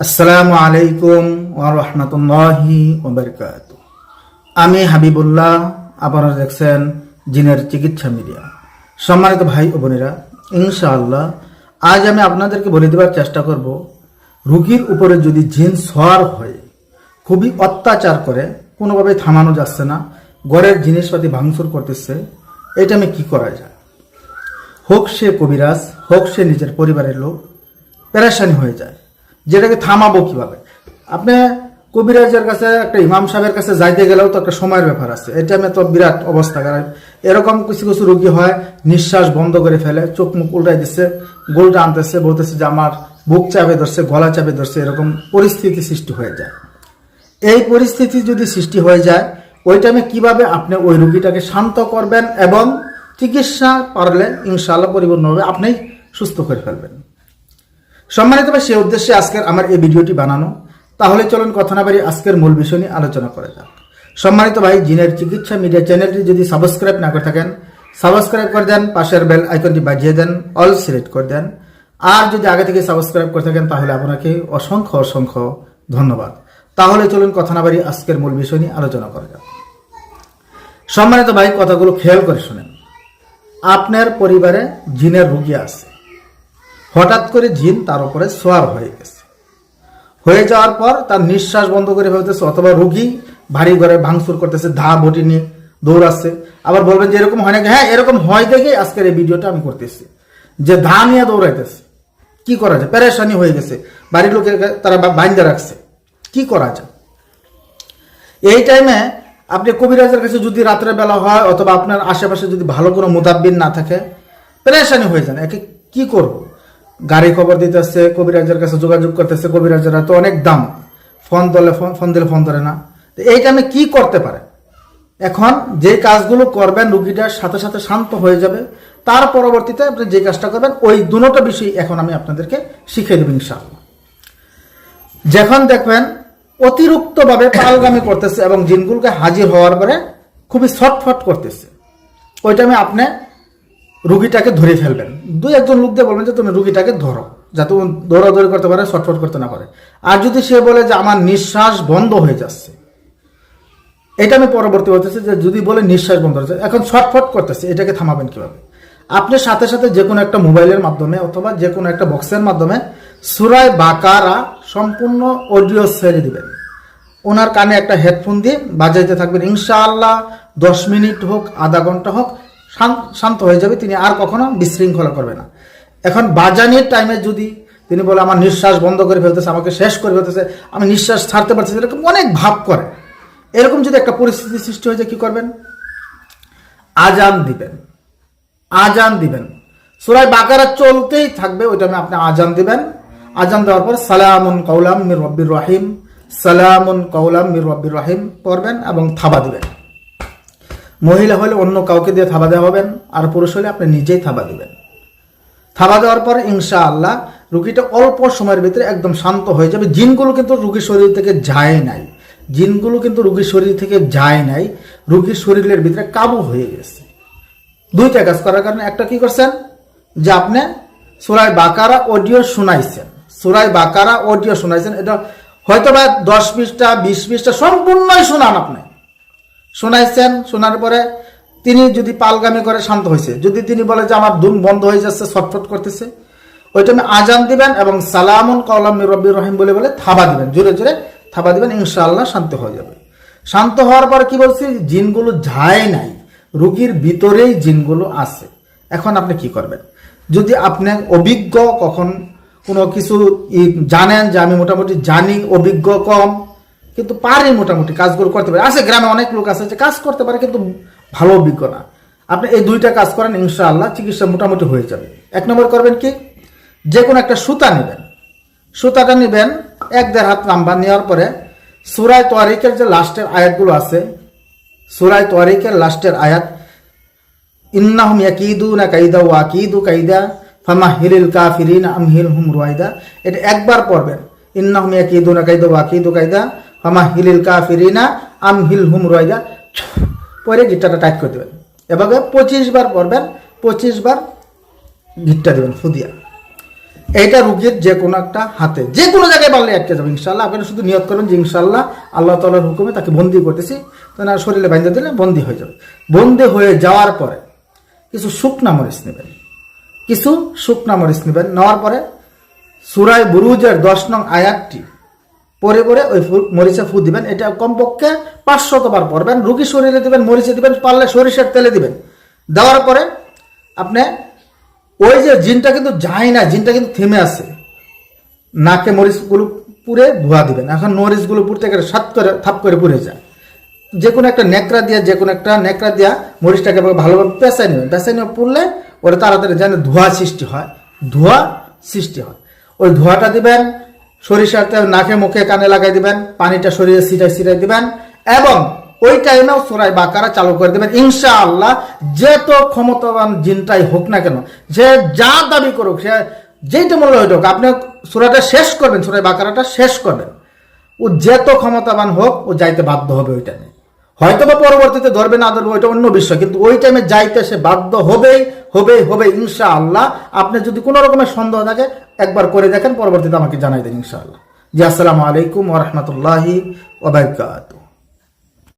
আসসালামু আলাইকুম ওয়া রাহমাতুল্লাহি ওয়া বারাকাতুহু। আমি হাবিবুল্লাহ, আপনারা দেখছেন জিনের চিকিৎসা মিডিয়া। সম্মানিত ভাই ও বোনেরা, ইনশাআল্লাহ আজ আমি আপনাদেরকে বলে দেওয়ার চেষ্টা করব, রোগীর উপরে যদি জিন সওয়ার হয়, খুবই অত্যাচার করে, কোনোভাবে থামানো যাচ্ছে না, ঘরের জিনিসপাতি ভাঙচুর করতেছে, এটা আমি কি করা যায়? হোক সে কবিরাজ, হোক সে নিজের পরিবারের লোক, পেরেশানি হয়ে যায়, যেটাকে থামাবো কিভাবে? আপনি কবিরাজের কাছে, একটা ইমাম সাহেবের কাছে যাইতে গেলেও তো একটা সময়ের ব্যাপার আছে। এটা আমি তো বিরাট অবস্থা, কারণ এরকম কিছু কিছু রোগী হয় নিঃশ্বাস বন্ধ করে ফেলে, চোখ মুখ উল্টাই দিচ্ছে, গোলটা আনতেছে, বলতেছে যে আমার বুক চাপে ধরছে, গলা চাপে ধরছে, এরকম পরিস্থিতি সৃষ্টি হয়ে যায়। এই পরিস্থিতি যদি সৃষ্টি হয়ে যায়, ওই টাইমে কিভাবে আপনি ওই রোগীটাকে শান্ত করবেন এবং চিকিৎসা পারলে ইনশাআল্লাহ পরিপূর্ণভাবে আপনি সুস্থ করে ফেলবেন। সম্মানিত ভাই, সে উদ্দেশ্যে আজকের আমার এই ভিডিওটি বানানো। তাহলে চলুন কথা না বাড়িয়ে আজকের মূল বিষয় নিয়ে আলোচনা করা যাক। সম্মানিত ভাই, জিনের চিকিৎসা মিডিয়া চ্যানেলটি যদি সাবস্ক্রাইব না করে থাকেন, সাবস্ক্রাইব করে দেন, পাশের বেল আইকনটি বাজিয়ে দেন, অল সিলেক্ট করে দেন। আর যদি আগে থেকে সাবস্ক্রাইব করে থাকেন তাহলে আপনাকে অসংখ্য অসংখ্য ধন্যবাদ। তাহলে চলুন কথা না বাড়িয়ে আজকের মূল বিষয় নিয়ে আলোচনা করা যাক। সম্মানিত ভাই, কথাগুলো খেয়াল করে শুনেন। আপনার পরিবারে জিনের রোগী আছে, হঠাৎ করে জিন তার উপরে সোয়ার হয়ে গেছে, হয়ে যাওয়ার পর তার নিঃশ্বাস বন্ধ করে ফেলতেছে, অথবা রোগী ভারী ঘরে ভাঙচুর করতেছে, ধা বটি নিয়ে দৌড়াচ্ছে। আবার বলবেন যে এরকম হয় নাকি? হ্যাঁ, এরকম হয় দেখেই আজকের এই ভিডিওটা আমি করতেছি, যে ধা নিয়ে দৌড়াইতেছে। কি করা যায়? পেরেশানি হয়ে গেছে, বাড়ির লোকের তারা বাইন্দা রাখছে, কি করা যায়? এই টাইমে আপনি কবিরাজের কাছে যদি রাত্রে বেলা হয়, অথবা আপনার আশেপাশে যদি ভালো কোনো মুতাব্বির না থাকে, পেরেশানি হয়ে যান। একে কি করব? গাড়ি খবর দিতেছে, কবিরাজের কাছে যোগাযোগ করতেছে, কবিরাজেরা তো অনেক দাম, ফোন দিলে ফোন ধরে না। এই টাইমে কি করতে পারে? এখন যে কাজগুলো করবেন, রুগীটার সাথে সাথে শান্ত হয়ে যাবে। তার পরবর্তীতে আপনি যে কাজটা করবেন, ওই দুটো বিষয় এখন আমি আপনাদেরকে শিখিয়ে দেব ইনশাআল্লাহ। যখন দেখবেন অতিরিক্তভাবে পালগামি করতেছে এবং জিনগুলোকে হাজির হওয়ার পরে খুবই ছটফট করতেছে, ওই টাইমে আপনি রুগীটাকে ধরে ফেলবেন। দুই একজন লোক দিয়ে বলবেন যে তুমি রুগীটাকে ধরো, যাতে দৌড়াদৌড়ি করতে পারে, ছটফট করতে না পারে। আর যদি সে বলে যে আমার নিঃশ্বাস বন্ধ হয়ে যাচ্ছে, এটা আমি পরবর্তী বলতেছি যে যদি বলে নিঃশ্বাস বন্ধ হচ্ছে, এখন ছটফট করতেছে, এটাকে থামাবেন কিভাবে? আপনি সাথে সাথে যে কোনো একটা মোবাইলের মাধ্যমে অথবা যে কোনো একটা বক্সের মাধ্যমে সূরা বাকারা সম্পূর্ণ অডিও ছেড়ে দিবেন। ওনার কানে একটা হেডফোন দিয়ে বাজাইতে থাকবেন। ইনশাআল্লাহ 10 মিনিট হোক, আধা ঘন্টা হোক, শান্ত হয়ে যাবে, তিনি আর কখনো বিশৃঙ্খলা করবে না। এখন বাজানোর টাইমে যদি তিনি বলে আমার নিঃশ্বাস বন্ধ করে ফেলতেছে, আমাকে শেষ করে ফেলতেছে, আমি নিঃশ্বাস ছাড়তে পারছি, এরকম অনেক ভাব করে, এরকম যদি একটা পরিস্থিতি সৃষ্টি হয়ে যায়, কি করবেন? আজান দিবেন, আজান দিবেন। সূরা বাকারা চলতেই থাকবে, ওই টাইমে আপনি আজান দিবেন। আজান দেওয়ার পর সালামুন কাওলাম মির রব্বির রহিম, সালামুন কাওলাম মির রব্বির রহিম পড়বেন এবং থাবা দিবেন। মহিলা হলে অন্য কাউকে দিয়ে থাবা দেওয়া হবেন, আর পুরুষ হলে আপনি নিজেই থাবা দিবেন। থাবা দেওয়ার পর ইনশাআল্লাহ রুগীটা অল্প সময়ের ভিতরে একদম শান্ত হয়ে যাবে। জিনগুলো কিন্তু রুগীর শরীর থেকে যায় নাই, জিনগুলো কিন্তু রুগীর শরীর থেকে যায় নাই, রুগীর শরীরের ভিতরে কাবু হয়ে গেছে। দুইটা কাজ করার কারণে, একটা কি করছেন যে আপনি সূরা বাকারা অডিও শোনাইছেন, সূরা বাকারা অডিও শোনাইছেন, এটা হয়তো বা 10 পৃষ্ঠা 20 পৃষ্ঠা সম্পূর্ণই শোনান, আপনি শোনাইছেন। শোনার পরে তিনি যদি পালগামি করে শান্ত হয়েছে, যদি তিনি বলে যে আমার দুম বন্ধ হয়ে যাচ্ছে, ছটফট করতেছে, ওই টাইমে আজান দিবেন এবং সালামুন কাওলাম মির রব্বির রহিম বলে বলে থাবা দিবেন, জোরে জোরে থাবা দিবেন। ইনশাআল্লাহ শান্ত হয়ে যাবে। শান্ত হওয়ার পর কি বলছি, জিনগুলো যায় নাই, রোগীর ভিতরেই জিনগুলো আছে। এখন আপনি কি করবেন? যদি আপনি অভিজ্ঞ, কখন কোনো কিছু জানেন যে আমি মোটামুটি জানি, অভিজ্ঞ কম, কিন্তু পারি মোটামুটি কাজগুলো করতে পারে, আছে গ্রামে অনেক লোক আছে যে কাজ করতে পারে কিন্তু ভালো অভিজ্ঞ না, আপনি এই দুইটা কাজ করেন, ইনশাআল্লাহ চিকিৎসা মোটামুটি হয়ে যাবে। 1 নম্বর করবেন কি, যে কোনো একটা সুতা নেবেন, সুতাটা নেবেন 1-1.5 হাত লম্বা, নেওয়ার পরে সূরা তারিকের যে লাস্টের আয়াতগুলো আছে, সূরা তারিকের লাস্টের আয়াত, ইন্নাহুম ইয়াকিদুনা কাইদা ওয়া আকিদু কাইদা ফামাহিলিল কাফিরিনা আমহিলহুম রুয়াইদা, এটা একবার পড়বেন। ইন্নাহুম ইয়াকিদুনা কাইদা ওয়া আকিদু কাইদা ফামাহিলিল কাফিরিনা আমহিলহুম রুয়াইদা, পরে গিট্টাটা টাইট করে দেবেন। এভাবে 25 বার পড়বেন, 25 বার গিট্টা দেবেন ফুদিয়া। এইটা রুগীর যে কোনো একটা হাতে যে কোনো জায়গায় পারলে আটকে যাবে ইনশাল্লাহ। আপনি শুধু নিয়ত করেন যে ইনশাল্লাহ আল্লাহ তাআলার হুকুমে তাকে বন্দি করতেছি, তার শরীরে বাইন্ধে দিলে বন্দি হয়ে যাবে। বন্দি হয়ে যাওয়ার পরে কিছু শুকনা মরিচ নেবেন, নেওয়ার পরে সূরা বুরুজের 10 নং আয়াতটি পরে পরে ওই মরিচে ফু দিবেন। এটা কমপক্ষে 500 বার পড়বেন। রুগী শরীরে দিবেন, মরিচে দিবেন, পারলে সরিষার তেলে দিবেন। দেওয়ার পরে আপনি ওই যে জিনটা কিন্তু যায় না, জিনটা কিন্তু থেমে আছে। নাকে মরিচগুলো পুড়ে ধোয়া দিবেন। এখন মরিচগুলো পুড়তে গেলে থাপ করে পুড়ে যায়। যে কোনো একটা নেকড়া দিয়া মরিচটাকে ভালোভাবে পেঁচাই নেবেন। পেঁচাই নিয়ে পুড়লে ওটা তাড়াতাড়ি যেন ধোয়া সৃষ্টি হয়। ওই ধোয়াটা দিবেন, সরিষার তেল নাকে মুখে কানে লাগাই দিবেন, পানিটা শরীরে ছিটাই দিবেন এবং ওই টাইমেও সূরা বাকারা চালু করে দেবেন ইনশাআল্লাহ। যত ক্ষমতাবান জিনটাই হোক না কেন, যে যা দাবি করুক, সে যেইটা মনে হয় হোক, আপনি সূরাটা শেষ করবেন, সূরা বাকারাটা শেষ করবেন। ও যত ক্ষমতাবান হোক ও যাইতে বাধ্য হবে ওই টাইমে। হয়তো বা পরবর্তীতে ধরবে না ধরবে ওইটা অন্য বিষয়, কিন্তু ওই টাইমে যাইতে সে বাধ্য হবে ইনশাআল্লাহ। আপনি যদি কোনো রকমের সন্দেহ থাকে একবার করে দেখেন, পরবর্তীতে আমাকে জানাই দেন ইনশাআল্লাহ। জি, আসসালামু আলাইকুম ওয়া রাহমাতুল্লাহি ওয়া বারাকাতুহু।